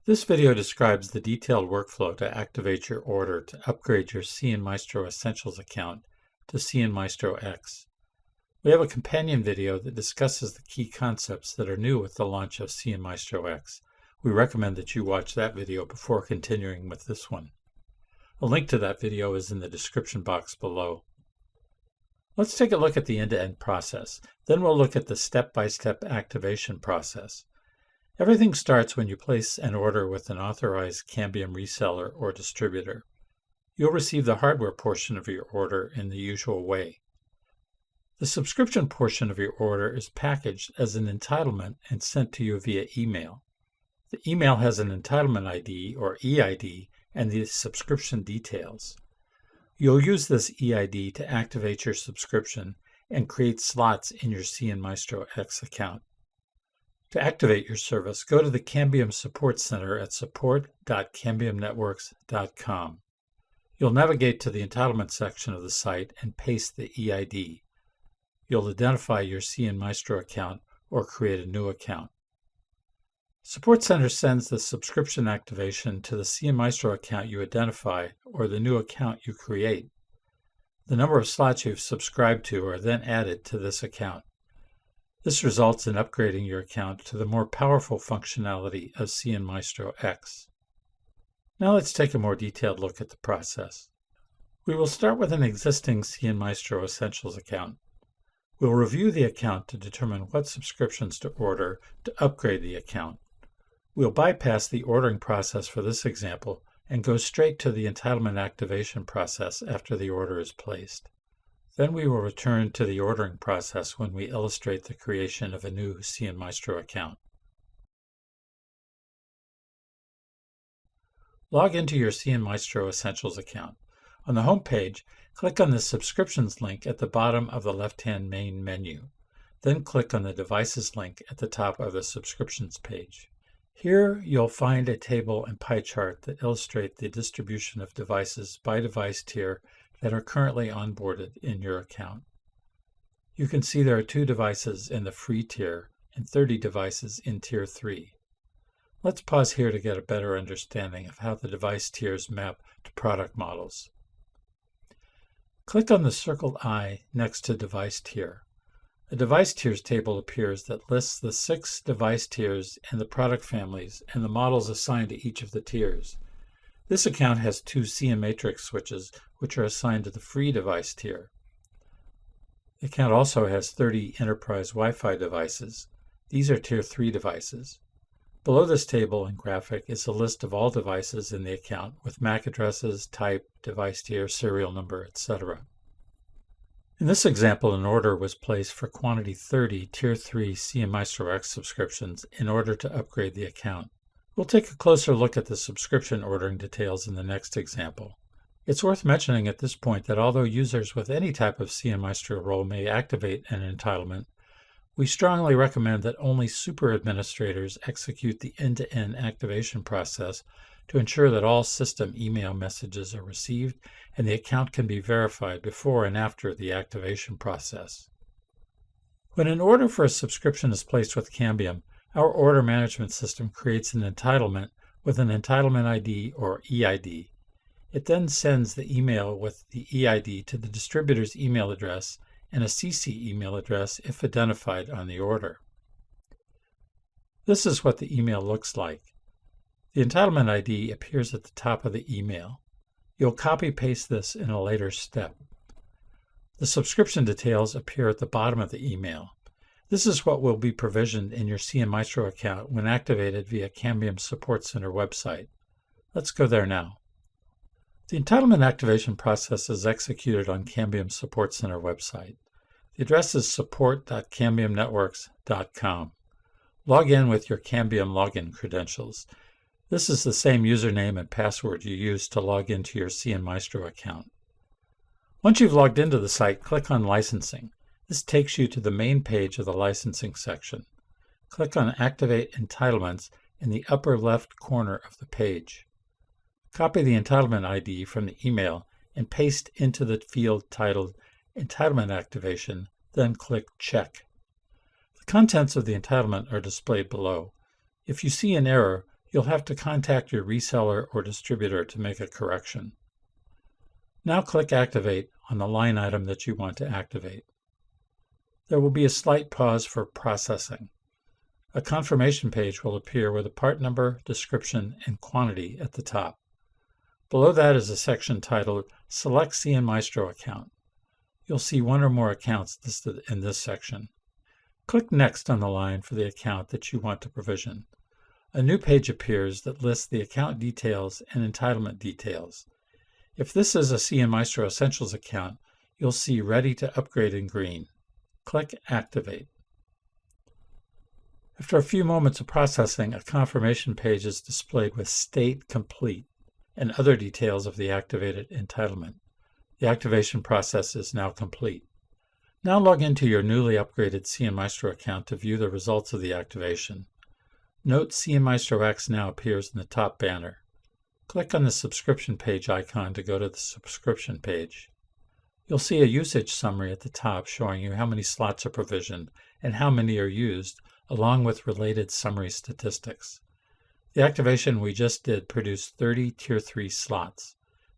This video describes the detailed workflow to activate your order to upgrade your cnMaestro Essentials account to cnMaestro X. We have a companion video that discusses the key concepts that are new with the launch of cnMaestro X. We recommend that you watch that video before continuing with this one. A link to that video is in the description box below. Let's take a look at the end-to-end process. Then we'll look at the step-by-step activation process. Everything starts when you place an order with an authorized Cambium reseller or distributor. You'll receive the hardware portion of your order in the usual way. The subscription portion of your order is packaged as an entitlement and sent to you via email. The email has an entitlement ID or EID and the subscription details. You'll use this EID to activate your subscription and create slots in your cnMaestro X account. To activate your service, go to the Cambium Support Center at support.cambiumnetworks.com. You'll navigate to the entitlement section of the site and paste the EID. You'll identify your cnMaestro account or create a new account. Support Center sends the subscription activation to the cnMaestro account you identify or the new account you create. The number of slots you've subscribed to are then added to this account. This results in upgrading your account to the more powerful functionality of cnMaestro X. Now let's take a more detailed look at the process. We will start with an existing cnMaestro Essentials account. We'll review the account to determine what subscriptions to order to upgrade the account. We'll bypass the ordering process for this example and go straight to the entitlement activation process after the order is placed. Then we will return to the ordering process when we illustrate the creation of a new cnMaestro account. Log into your cnMaestro Essentials account. On the home page, click on the Subscriptions link at the bottom of the left-hand main menu. Then click on the Devices link at the top of the Subscriptions page. Here you'll find a table and pie chart that illustrate the distribution of devices by device tier that are currently onboarded in your account. You can see there are 2 devices in the free tier and 30 devices in Tier 3. Let's pause here to get a better understanding of how the device tiers map to product models. Click on the circled eye next to Device Tier. A Device Tiers table appears that lists the 6 device tiers and the product families and the models assigned to each of the tiers. This account has 2 cnMatrix switches, which are assigned to the free device tier. The account also has 30 enterprise Wi-Fi devices. These are Tier 3 devices. Below this table and graphic is a list of all devices in the account with MAC addresses, type, device tier, serial number, etc. In this example, an order was placed for quantity 30 Tier 3 cnMaestro X subscriptions in order to upgrade the account. We'll take a closer look at the subscription ordering details in the next example. It's worth mentioning at this point that although users with any type of cnMaestro role may activate an entitlement, we strongly recommend that only super administrators execute the end-to-end activation process to ensure that all system email messages are received and the account can be verified before and after the activation process. When an order for a subscription is placed with Cambium, our order management system creates an entitlement with an entitlement ID or EID. It then sends the email with the EID to the distributor's email address and a CC email address if identified on the order. This is what the email looks like. The entitlement ID appears at the top of the email. You'll copy-paste this in a later step. The subscription details appear at the bottom of the email. This is what will be provisioned in your cnMaestro account when activated via Cambium Support Center website. Let's go there now. The entitlement activation process is executed on Cambium Support Center website. The address is support.cambiumnetworks.com. Log in with your Cambium login credentials. This is the same username and password you used to log into your cnMaestro account. Once you've logged into the site, click on Licensing. This takes you to the main page of the licensing section. Click on Activate Entitlements in the upper left corner of the page. Copy the entitlement ID from the email and paste into the field titled Entitlement Activation, then click Check. The contents of the entitlement are displayed below. If you see an error, You'll have to contact your reseller or distributor to make a correction. Now click Activate on the line item that you want to activate. There will be a slight pause for processing. A confirmation page will appear with a part number, description, and quantity at the top. Below that is a section titled Select cnMaestro Account. You'll see one or more accounts listed in this section. Click Next on the line for the account that you want to provision. A new page appears that lists the account details and entitlement details. If this is a cnMaestro Essentials account, you'll see Ready to Upgrade in green. Click Activate. After a few moments of processing, a confirmation page is displayed with State Complete and other details of the activated entitlement. The activation process is now complete. Now log into your newly upgraded cnMaestro account to view the results of the activation. Note cnMaestro X now appears in the top banner. Click on the subscription page icon to go to the subscription page. You'll see a usage summary at the top showing you how many slots are provisioned and how many are used, along with related summary statistics. The activation we just did produced 30 Tier 3 slots.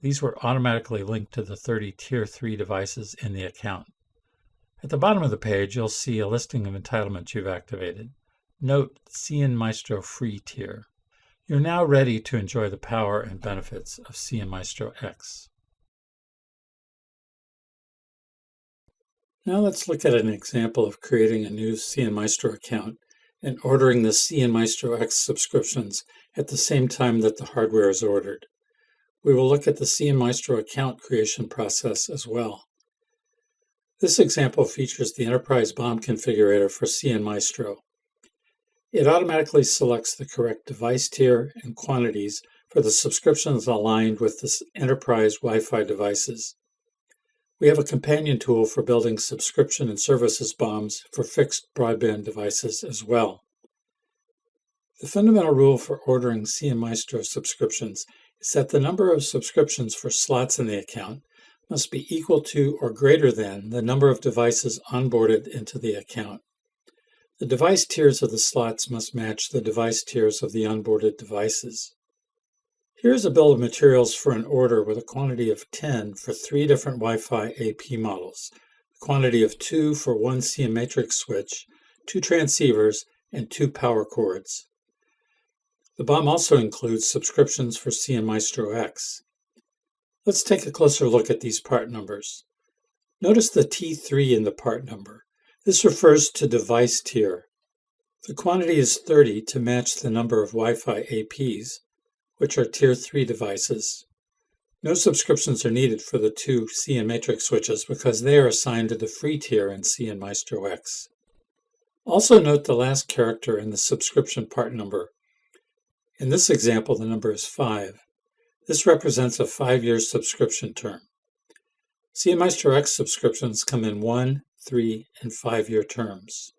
These were automatically linked to the 30 Tier 3 devices in the account. At the bottom of the page, you'll see a listing of entitlements you've activated. Note cnMaestro Free tier. You're now ready to enjoy the power and benefits of cnMaestro X. Now let's look at an example of creating a new cnMaestro account and ordering the cnMaestro X subscriptions at the same time that the hardware is ordered. We will look at the cnMaestro account creation process as well. This example features the Enterprise BOM configurator for cnMaestro. It automatically selects the correct device tier and quantities for the subscriptions aligned with the Enterprise Wi-Fi devices. We have a companion tool for building subscription and services BOMs for fixed broadband devices as well. The fundamental rule for ordering cnMaestro subscriptions is that the number of subscriptions for slots in the account must be equal to or greater than the number of devices onboarded into the account. The device tiers of the slots must match the device tiers of the onboarded devices. Here's a bill of materials for an order with a quantity of 10 for 3 different Wi-Fi AP models, a quantity of 2 for 1 cnMatrix switch, 2 transceivers, and 2 power cords. The BOM also includes subscriptions for cnMaestro X. Let's take a closer look at these part numbers. Notice the T3 in the part number. This refers to device tier. The quantity is 30 to match the number of Wi-Fi APs, which are Tier 3 devices. No subscriptions are needed for the 2 cnMatrix switches because they are assigned to the free tier in cnMaestro X. Also note the last character in the subscription part number. In this example, the number is 5. This represents a 5-year subscription term. cnMaestro X subscriptions come in 1, 3, and 5-year terms.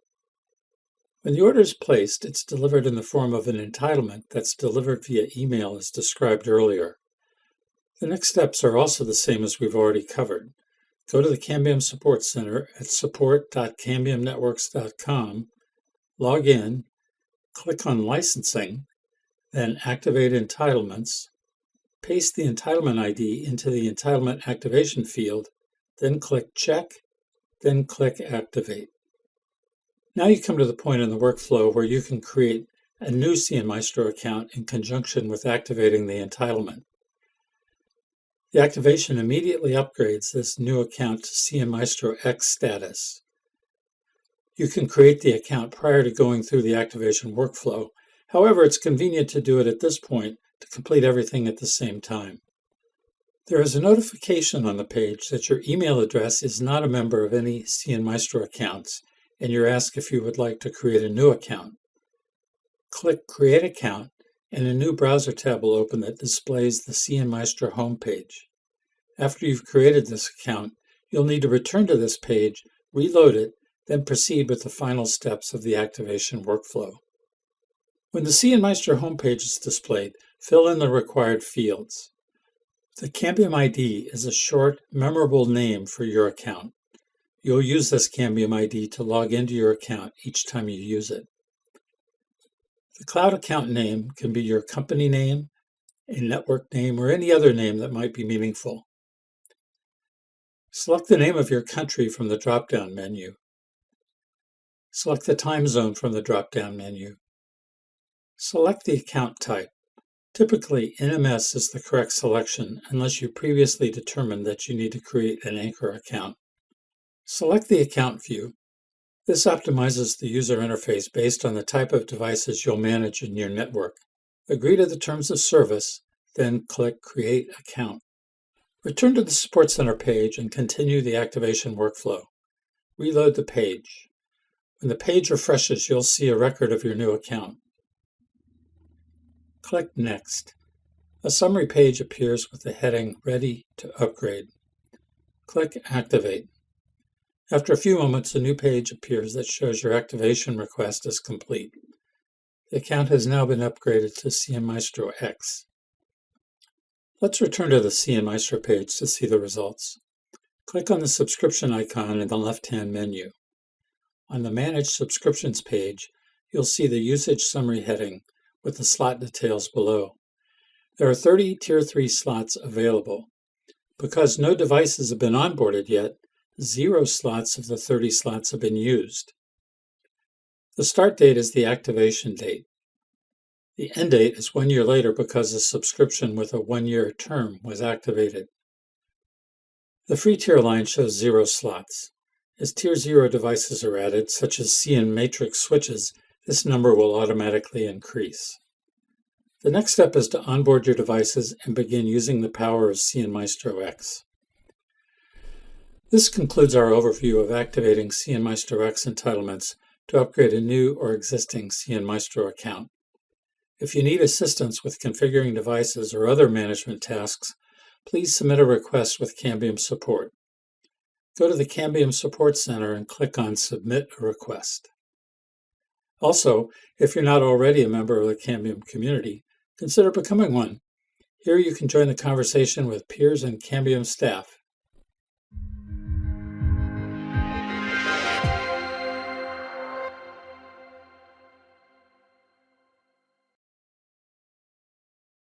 When the order is placed, it's delivered in the form of an entitlement that's delivered via email as described earlier. The next steps are also the same as we've already covered. Go to the Cambium Support Center at support.cambiumnetworks.com, log in, click on Licensing, then Activate Entitlements, paste the entitlement ID into the entitlement activation field, then click Check, then click Activate. Now you come to the point in the workflow where you can create a new cnMaestro account in conjunction with activating the entitlement. The activation immediately upgrades this new account to cnMaestro X status. You can create the account prior to going through the activation workflow. However, it's convenient to do it at this point to complete everything at the same time. There is a notification on the page that your email address is not a member of any cnMaestro accounts, and you're asked if you would like to create a new account. Click Create Account, and a new browser tab will open that displays the cnMaestro homepage. After you've created this account, you'll need to return to this page, reload it, then proceed with the final steps of the activation workflow. When the cnMaestro homepage is displayed, fill in the required fields. The Cambium ID is a short, memorable name for your account. You'll use this Cambium ID to log into your account each time you use it. The cloud account name can be your company name, a network name, or any other name that might be meaningful. Select the name of your country from the drop-down menu. Select the time zone from the drop-down menu. Select the account type. Typically, NMS is the correct selection unless you previously determined that you need to create an anchor account. Select the account view. This optimizes the user interface based on the type of devices you'll manage in your network. Agree to the terms of service, then click Create Account. Return to the Support Center page and continue the activation workflow. Reload the page. When the page refreshes, you'll see a record of your new account. Click Next. A summary page appears with the heading Ready to Upgrade. Click Activate. After a few moments, a new page appears that shows your activation request is complete. The account has now been upgraded to cnMaestro X. Let's return to the cnMaestro page to see the results. Click on the subscription icon in the left-hand menu. On the Manage Subscriptions page, you'll see the Usage Summary heading with the slot details below. There are 30 Tier 3 slots available. Because no devices have been onboarded yet, 0 slots of the 30 slots have been used. The start date is the activation date. The end date is 1 year later because a subscription with a 1-year term was activated. The free tier line shows 0 slots. As Tier 0 devices are added, such as cnMatrix switches, this number will automatically increase. The next step is to onboard your devices and begin using the power of cnMaestro X. This concludes our overview of activating cnMaestro X entitlements to upgrade a new or existing cnMaestro account. If you need assistance with configuring devices or other management tasks, please submit a request with Cambium support. Go to the Cambium Support Center and click on Submit a Request. Also, if you're not already a member of the Cambium community, consider becoming one. Here you can join the conversation with peers and Cambium staff.